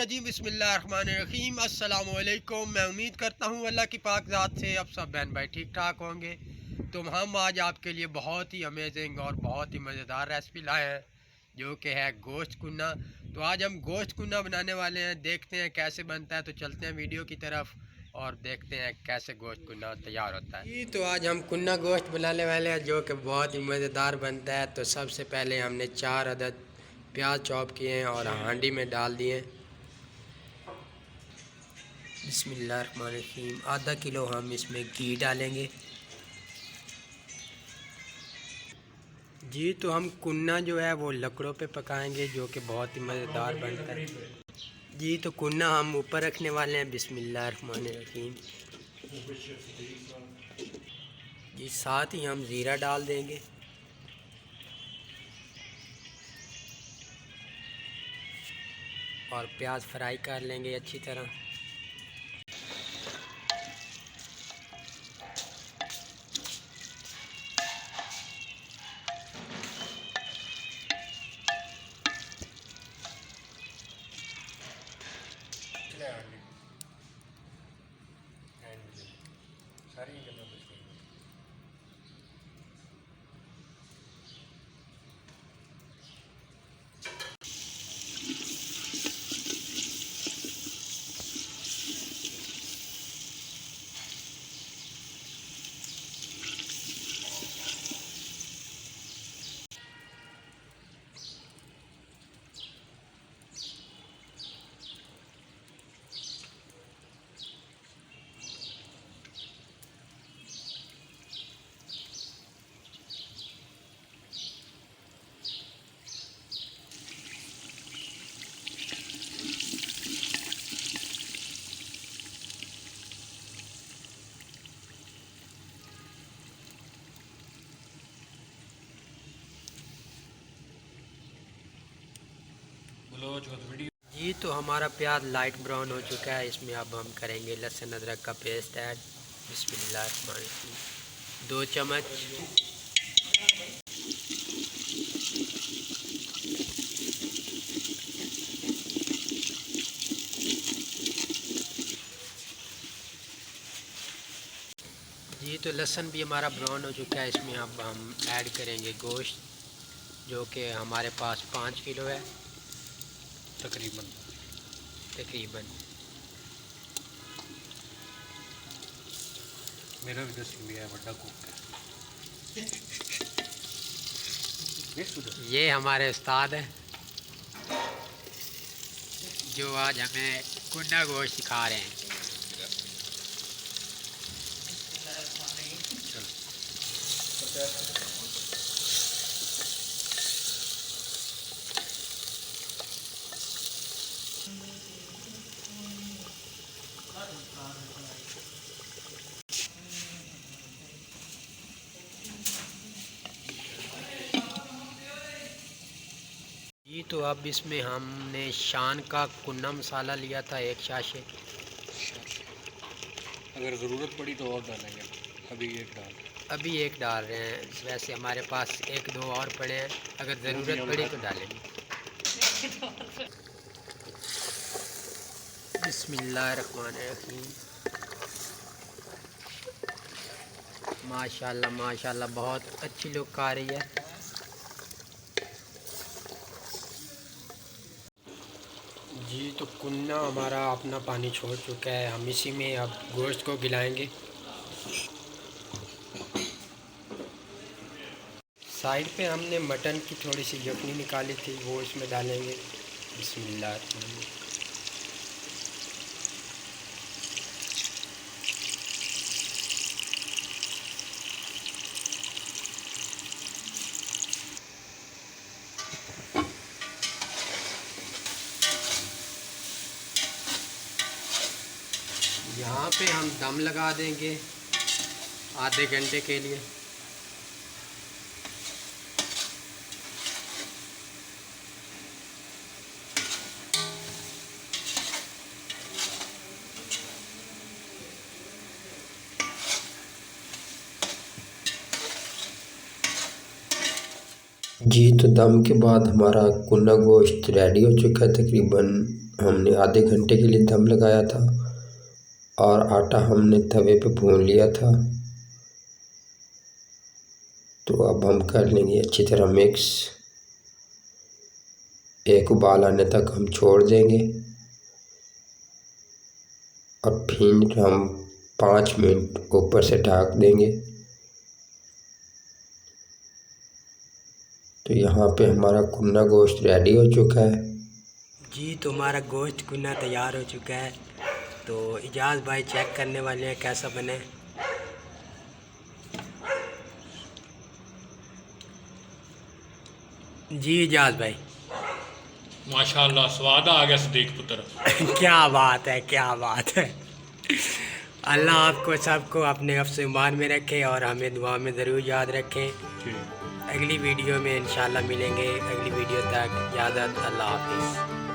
मिनश्शैतानिर्रजीम बिस्मिल्लाहिर्रहमानिर्रहीम अस्सलामु अलैकुम। मैं उम्मीद करता हूँ अल्लाह की पाक ज़ात से अब सब बहन भाई ठीक ठाक होंगे। तो हम आज आपके लिए बहुत ही अमेजिंग और बहुत ही मज़ेदार रेसिपी लाए हैं जो कि है गोश्त कुन्ना। तो आज हम गोश्त कुन्ना बनाने वाले हैं, देखते हैं कैसे बनता है। तो चलते हैं वीडियो की तरफ और देखते हैं कैसे गोश्त कुन्ना तैयार होता है। तो आज हम कुन्ना गोश्त बनाने वाले हैं जो कि बहुत ही मज़ेदार बनता है। तो सबसे पहले हमने 4 अदद प्याज चॉप किए हैं और हांडी में डाल दिए। बिस्मिल्लाहिर्रहमानिर्रहीम। आधा किलो हम इसमें घी डालेंगे। जी तो हम कुन्ना जो है वो लकड़ों पे पकाएंगे जो कि बहुत ही मज़ेदार बनता है। जी तो कुन्ना हम ऊपर रखने वाले हैं। बिस्मिल्लाहिर्रहमानिर्रहीम। जी साथ ही हम ज़ीरा डाल देंगे और प्याज फ्राई कर लेंगे अच्छी तरह। जी तो हमारा प्याज लाइट ब्राउन हो चुका है। इसमें अब हम करेंगे लहसुन अदरक का पेस्ट ऐड। बिस्मिल्लाहिर्रहमानिर्रहीम। 2 चम्मच। जी तो लहसुन भी हमारा ब्राउन हो चुका है। इसमें अब हम ऐड करेंगे गोश्त जो कि हमारे पास 5 किलो है तकरीबन। मेरा भी 10 किलो है बड़ा कुक है। ये हमारे उस्ताद हैं जो आज हमें कुन्ना गोश्त सिखा रहे हैं। जी तो अब इसमें हमने शान का कुन्ना मसाला लिया था 1 शाशे। अगर ज़रूरत पड़ी तो और डालेंगे। अभी एक डाल रहे हैं। वैसे हमारे पास 1-2 और पड़े हैं, अगर ज़रूरत पड़ी तो डालेंगे। बिस्मिल्लाहिर्रहमानिर्रहीम। माशाल्लाह माशाल्लाह बहुत अच्छी लुक आ रही है। जी तो कुन्ना हमारा अपना पानी छोड़ चुका है। हम इसी में अब गोश्त को गिलाएंगे। साइड पे हमने मटन की थोड़ी सी यखनी निकाली थी, वो इसमें डालेंगे। बिस्मिल्लाह। यहाँ पे हम दम लगा देंगे आधे घंटे के लिए। जी तो दम के बाद हमारा कुन्ना गोश्त रेडी हो चुका है तकरीबन हमने आधे घंटे के लिए दम लगाया था और आटा हमने तवे पे भून लिया था। तो अब हम कर लेंगे अच्छी तरह मिक्स। एक उबाल आने तक हम छोड़ देंगे और फिर हम 5 मिनट ऊपर से ढक देंगे। तो यहाँ पे हमारा कुन्ना गोश्त रेडी हो चुका है। जी, तो हमारा गोश्त कुन्ना तैयार हो चुका है। तो इजाज़ भाई चेक करने वाले हैं कैसा बने। जी इजाज़ भाई। माशाल्लाह स्वाद आ गया सदीक पुत्र। क्या बात है, क्या बात है। अल्लाह आपको सबको अपने अफ़्स ईमान में रखे और हमें दुआ में ज़रूर याद रखें। अगली वीडियो में इंशाल्लाह मिलेंगे। अगली वीडियो तक इजाज़त, अल्लाह हाफ़िज़।